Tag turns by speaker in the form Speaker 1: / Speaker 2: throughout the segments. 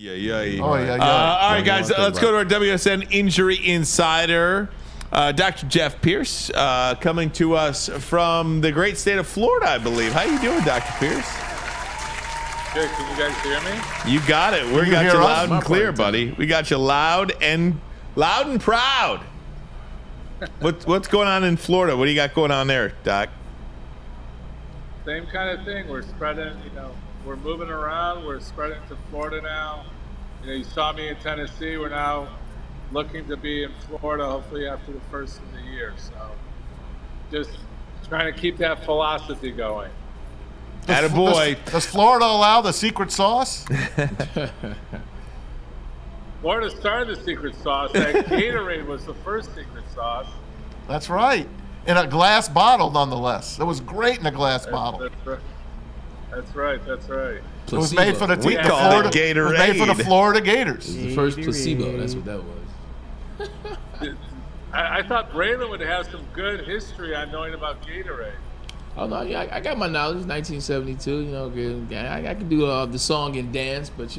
Speaker 1: Yeah.
Speaker 2: Oh, yeah.
Speaker 1: All right, guys, let's go to our WSN Injury Insider. Dr. Jeff Pierce coming to us from the great state of Florida, I believe. How you doing, Dr. Pierce?
Speaker 3: Good. Can you guys hear me?
Speaker 1: You got it. We got you loud and clear, buddy. We got you loud and proud. What's going on in Florida? What do you got going on there, Doc?
Speaker 3: Same kind of thing. We're spreading, we're moving around. We're spreading to Florida now. You saw me in Tennessee. We're now looking to be in Florida, hopefully after the first of the year. So just trying to keep that philosophy going.
Speaker 1: Attaboy.
Speaker 2: Does Florida allow the secret sauce?
Speaker 3: Florida started the secret sauce. That Gatorade was the first secret sauce.
Speaker 2: That's right. In a glass bottle, nonetheless. It was great in a glass bottle.
Speaker 3: That's right.
Speaker 2: It was made for the
Speaker 1: we called it Gatorade.
Speaker 2: It was made for the Florida Gators.
Speaker 4: It was the first placebo. That's what that was.
Speaker 3: I thought Braylon would have some good history on knowing about Gatorade.
Speaker 4: Oh no, yeah, I got my knowledge. 1972, I can do the song and dance, but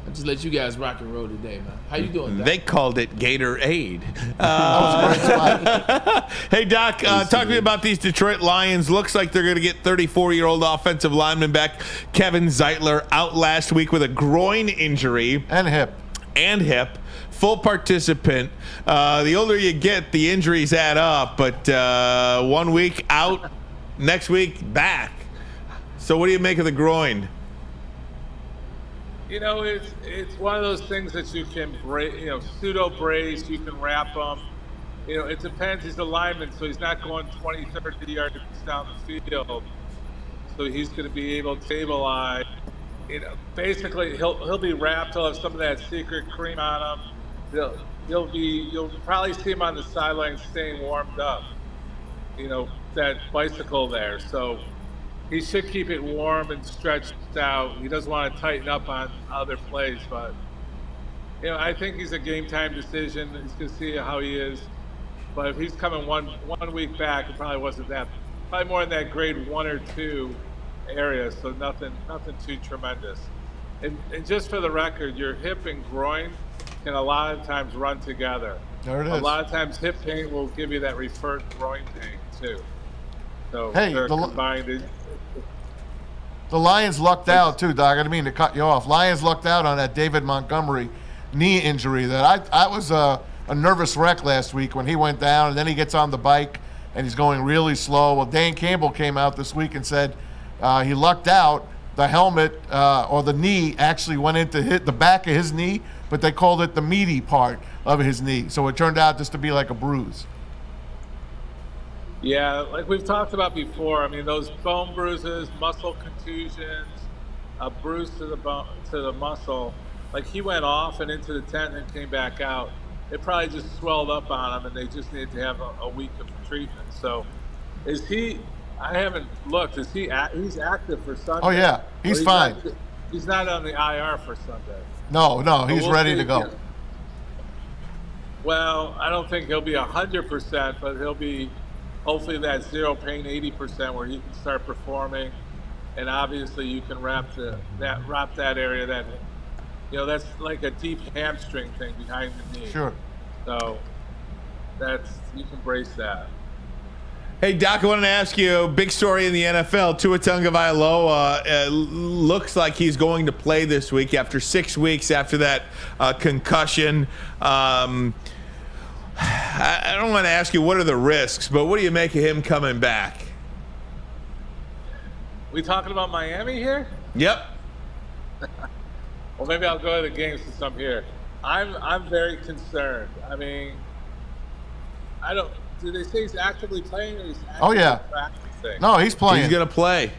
Speaker 4: I just let you guys rock and roll today, man. How you doing, Doc?
Speaker 1: They called it Gatorade.
Speaker 2: That
Speaker 1: Hey, Doc, talk to me about these Detroit Lions. Looks like they're going to get 34-year-old offensive lineman back Kevin Zeitler out last week with a groin injury.
Speaker 2: And hip.
Speaker 1: Full participant. The older you get, the injuries add up. But 1 week out, next week back. So what do you make of the groin?
Speaker 3: It's one of those things that you can pseudo brace. You can wrap them. It depends. He's a lineman, so he's not going 20, 30 yards down the field. So he's going to be able to stabilize. Basically he'll be wrapped. He'll have some of that secret cream on him. You'll probably see him on the sideline staying warmed up. That bicycle there. So he should keep it warm and stretched out. He doesn't want to tighten up on other plays, but I think he's a game time decision. He's going to see how he is. But if he's coming one week back, it probably wasn't that. Probably more in that grade 1 or 2 area. So nothing too tremendous. And just for the record, your hip and groin can a lot of times run together.
Speaker 2: There it is.
Speaker 3: A lot of times hip pain will give you that referred groin pain too. So
Speaker 2: Hey,
Speaker 3: they're combined.
Speaker 2: The Lions lucked out, too, Doc. I didn't mean to cut you off. Lions lucked out on that David Montgomery knee injury. That I was a nervous wreck last week when he went down, and then he gets on the bike, and he's going really slow. Well, Dan Campbell came out this week and said he lucked out. The helmet or the knee actually went in to hit the back of his knee, but they called it the meaty part of his knee. So it turned out just to be like a bruise.
Speaker 3: Yeah, like we've talked about before. I mean, those bone bruises, muscle contusions, a bruise to the bone, to the muscle. Like he went off and into the tent and came back out. It probably just swelled up on him, and they just needed to have a week of treatment. So, is he? I haven't looked. Is he? He's active for Sunday.
Speaker 2: Oh yeah, he's fine.
Speaker 3: He's not on the IR for Sunday.
Speaker 2: No, he's ready to go.
Speaker 3: Well, I don't think he'll be 100%, but he'll be. Hopefully that zero pain 80% where he can start performing, and obviously you can wrap that area that that's like a deep hamstring thing behind the knee.
Speaker 2: Sure.
Speaker 3: So you can brace that.
Speaker 1: Hey, Doc, I wanted to ask you, big story in the NFL. Tua Tagovailoa looks like he's going to play this week after 6 weeks after that concussion. I don't want to ask you what are the risks, but what do you make of him coming back?
Speaker 3: We talking about Miami here?
Speaker 1: Yep.
Speaker 3: Well, maybe I'll go to the game since I'm here. I'm very concerned. I mean, do they say he's actively playing or he's actively practicing?
Speaker 2: No, he's playing.
Speaker 1: He's going to play.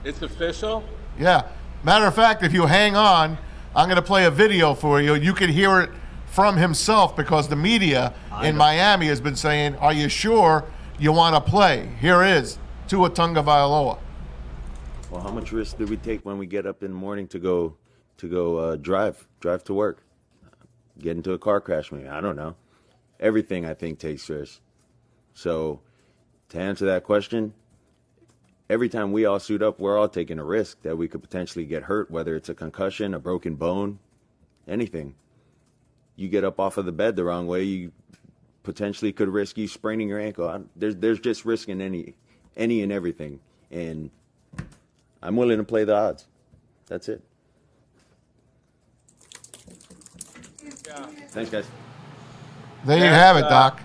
Speaker 3: It's official?
Speaker 2: Yeah. Matter of fact, if you hang on, I'm going to play a video for you. You can hear it from himself because the media in Miami has been saying, are you sure you want to play? Here is Tua Tagovailoa.
Speaker 5: Well, how much risk do we take when we get up in the morning to go drive to work? Get into a car crash maybe? I don't know. Everything I think takes risk. So to answer that question, every time we all suit up, we're all taking a risk that we could potentially get hurt, whether it's a concussion, a broken bone, anything. You get up off of the bed the wrong way, you potentially could risk you spraining your ankle. There's just risk in any and everything, and I'm willing to play the odds. That's it.
Speaker 3: Yeah.
Speaker 5: Thanks, guys.
Speaker 2: There you have it, Doc.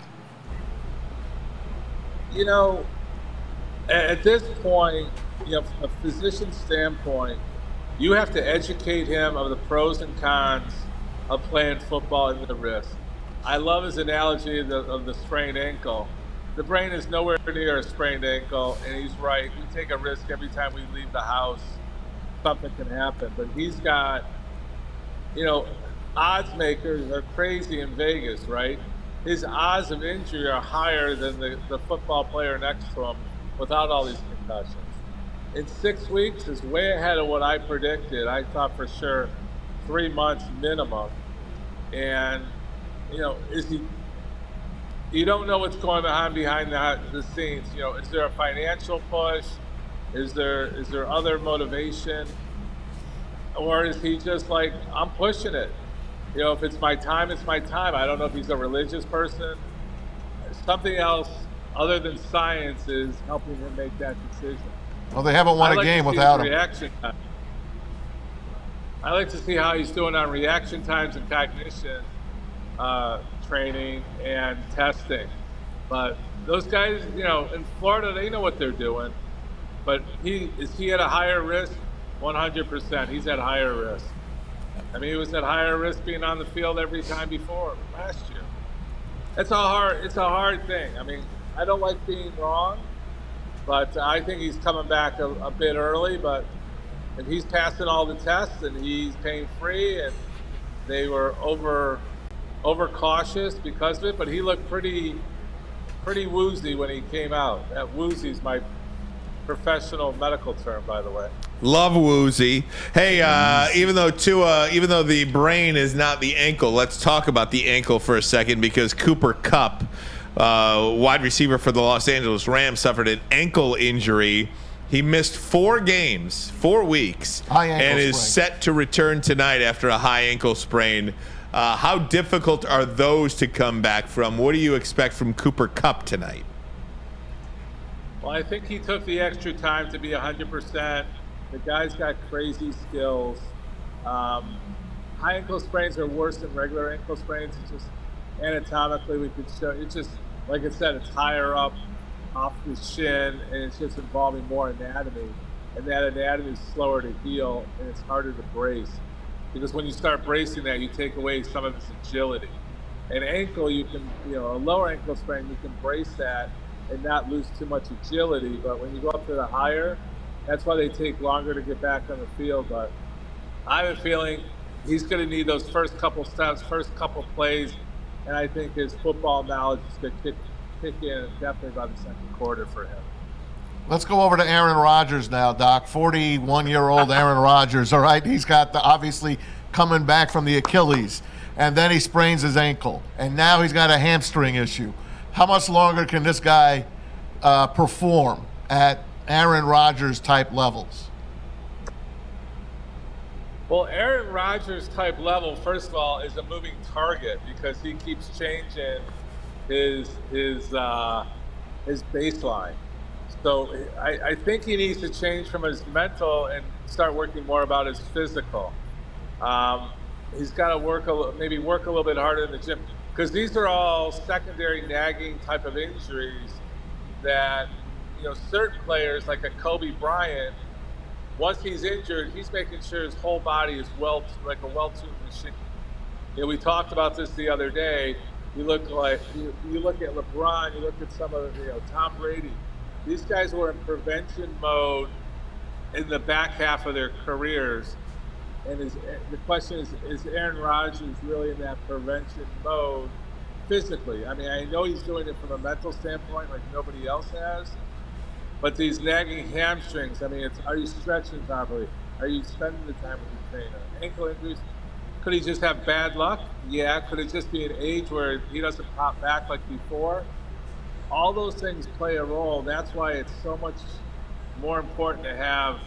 Speaker 3: You know, at this point, from a physician standpoint, you have to educate him of the pros and cons of playing football and the risk. I love his analogy of the sprained ankle. The brain is nowhere near a sprained ankle, and he's right. We take a risk every time we leave the house. Something can happen, but he's got, odds makers are crazy in Vegas, right? His odds of injury are higher than the football player next to him without all these concussions. In 6 weeks is way ahead of what I predicted. I thought for sure 3 months minimum. And, is he? You don't know what's going on behind the scenes. Is there a financial push? Is there other motivation? Or is he just like, I'm pushing it? If it's my time, it's my time. I don't know if he's a religious person. Something else other than science is helping him make that decision.
Speaker 2: Well, they haven't won a game without him.
Speaker 3: Reaction time. I like to see how he's doing on reaction times and cognition training and testing. But those guys, in Florida, they know what they're doing. But is he at a higher risk? 100%. He's at higher risk. I mean, he was at higher risk being on the field every time before last year. It's a hard thing. I mean, I don't like being wrong, but I think he's coming back a bit early. But if he's passing all the tests and he's pain free, and they were over cautious because of it, but he looked pretty woozy when he came out. That woozy is my professional medical term, by the way.
Speaker 1: Love woozy. Hey, even though the brain is not the ankle, let's talk about the ankle for a second, because Cooper Kupp, wide receiver for the Los Angeles Rams, suffered an ankle injury. He missed 4 games, 4 weeks, and is set to return tonight after a high ankle sprain. How difficult are those to come back from? What do you expect from Cooper Kupp tonight?
Speaker 3: Well, I think he took the extra time to be 100%. The guy's got crazy skills. High ankle sprains are worse than regular ankle sprains. It's just anatomically, we could show. It's just, like I said, it's higher up off the shin, and it's just involving more anatomy. And that anatomy is slower to heal, and it's harder to brace. Because when you start bracing that, you take away some of its agility. An ankle, you can, a lower ankle sprain, you can brace that and not lose too much agility. But when you go up to the higher, that's why they take longer to get back on the field. But I have a feeling he's going to need those first couple steps, first couple plays, and I think his football knowledge is going to kick in definitely by the second quarter for him.
Speaker 2: Let's go over to Aaron Rodgers now, Doc. 41-year-old Aaron Rodgers, all right? He's got obviously coming back from the Achilles, and then he sprains his ankle, and now he's got a hamstring issue. How much longer can this guy perform at Aaron Rodgers type levels?
Speaker 3: Well, Aaron Rodgers type level, first of all, is a moving target because he keeps changing his baseline. So I think he needs to change from his mental and start working more about his physical. He's got to maybe work a little bit harder in the gym, because these are all secondary nagging type of injuries that, certain players like a Kobe Bryant, once he's injured, he's making sure his whole body is like a well-tuned machine. We talked about this the other day. You look at LeBron, you look at some of Tom Brady. These guys were in prevention mode in the back half of their careers. And the question is Aaron Rodgers really in that prevention mode physically? I mean, I know he's doing it from a mental standpoint like nobody else has, but these nagging hamstrings, I mean, are you stretching properly? Are you spending the time with your trainer? Ankle injuries, could he just have bad luck? Yeah. Could it just be an age where he doesn't pop back like before? All those things play a role. That's why it's so much more important to have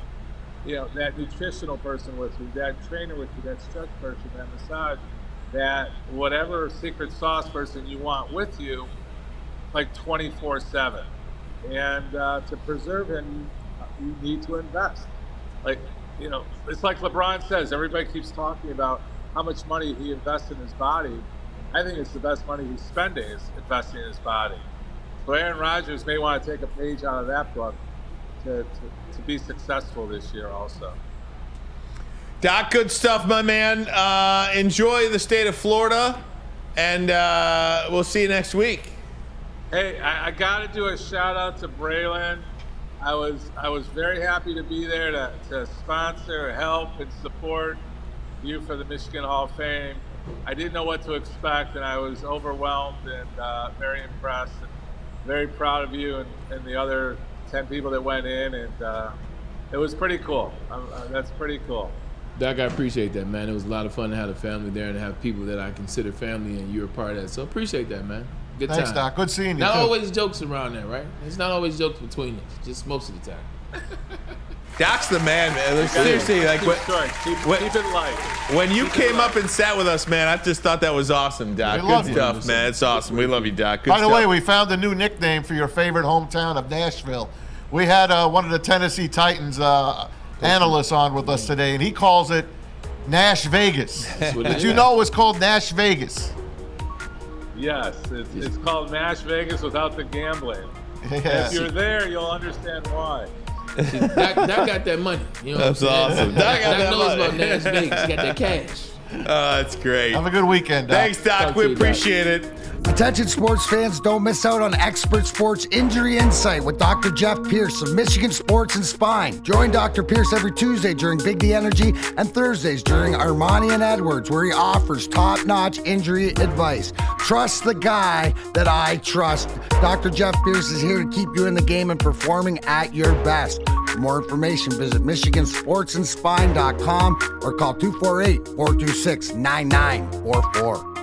Speaker 3: that nutritional person with you, that trainer with you, that stretch person, that massage, that whatever secret sauce person you want with you, like 24/7. And to preserve him, you need to invest. Like, it's like LeBron says, everybody keeps talking about how much money he invests in his body. I think it's the best money he's spending is investing in his body. So Aaron Rodgers may want to take a page out of that book to be successful this year also.
Speaker 1: Doc, good stuff, my man. Enjoy the state of Florida, and we'll see you next week.
Speaker 3: Hey, I got to do a shout out to Braylon. I was very happy to be there to sponsor, help, and support you for the Michigan Hall of Fame. I didn't know what to expect, and I was overwhelmed and very impressed and very proud of you and the other 10 people that went in, and it was pretty cool. That's pretty cool.
Speaker 4: Doc, I appreciate that, man. It was a lot of fun to have the family there and to have people that I consider family, and you're a part of that. So appreciate that, man. Good
Speaker 2: Thanks,
Speaker 4: time.
Speaker 2: Doc. Good seeing you,
Speaker 4: Not
Speaker 2: too.
Speaker 4: always jokes around there, right? It's not always jokes between us, just most of the time.
Speaker 1: Doc's the man, man. Seriously, like
Speaker 3: Keep it light.
Speaker 1: when you came up and sat with us, man, I just thought that was awesome, Doc.
Speaker 2: We love
Speaker 1: Good
Speaker 2: you.
Speaker 1: stuff, man. It's awesome. We love you, Doc. Good
Speaker 2: By the
Speaker 1: stuff.
Speaker 2: way, we found a new nickname for your favorite hometown of Nashville. We had one of the Tennessee Titans analysts on with us today, and he calls it Nash Vegas.
Speaker 4: what it
Speaker 2: Did you
Speaker 4: is.
Speaker 2: know it was called Nash Vegas?
Speaker 3: Yes, it's called Nash Vegas without the gambling.
Speaker 2: Yeah.
Speaker 3: If you're there, you'll understand why.
Speaker 4: Doc got that money. You know
Speaker 1: That's
Speaker 4: what I'm saying?
Speaker 1: awesome. Doc got that
Speaker 4: knows
Speaker 1: money.
Speaker 4: about Nash Vegas. He got that cash.
Speaker 1: That's great.
Speaker 2: Have a good weekend, Doc.
Speaker 1: Thanks, Doc.
Speaker 4: Talk to
Speaker 1: We
Speaker 4: you, Doc.
Speaker 1: appreciate it.
Speaker 6: Attention sports fans, don't miss out on Expert Sports Injury Insight with Dr. Jeff Pierce of Michigan Sports and Spine. Join Dr. Pierce every Tuesday during Big D Energy and Thursdays during Ermanni and Edwards, where he offers top-notch injury advice. Trust the guy that I trust. Dr. Jeff Pierce is here to keep you in the game and performing at your best. For more information, visit MichiganSportsandSpine.com or call 248-426-9944.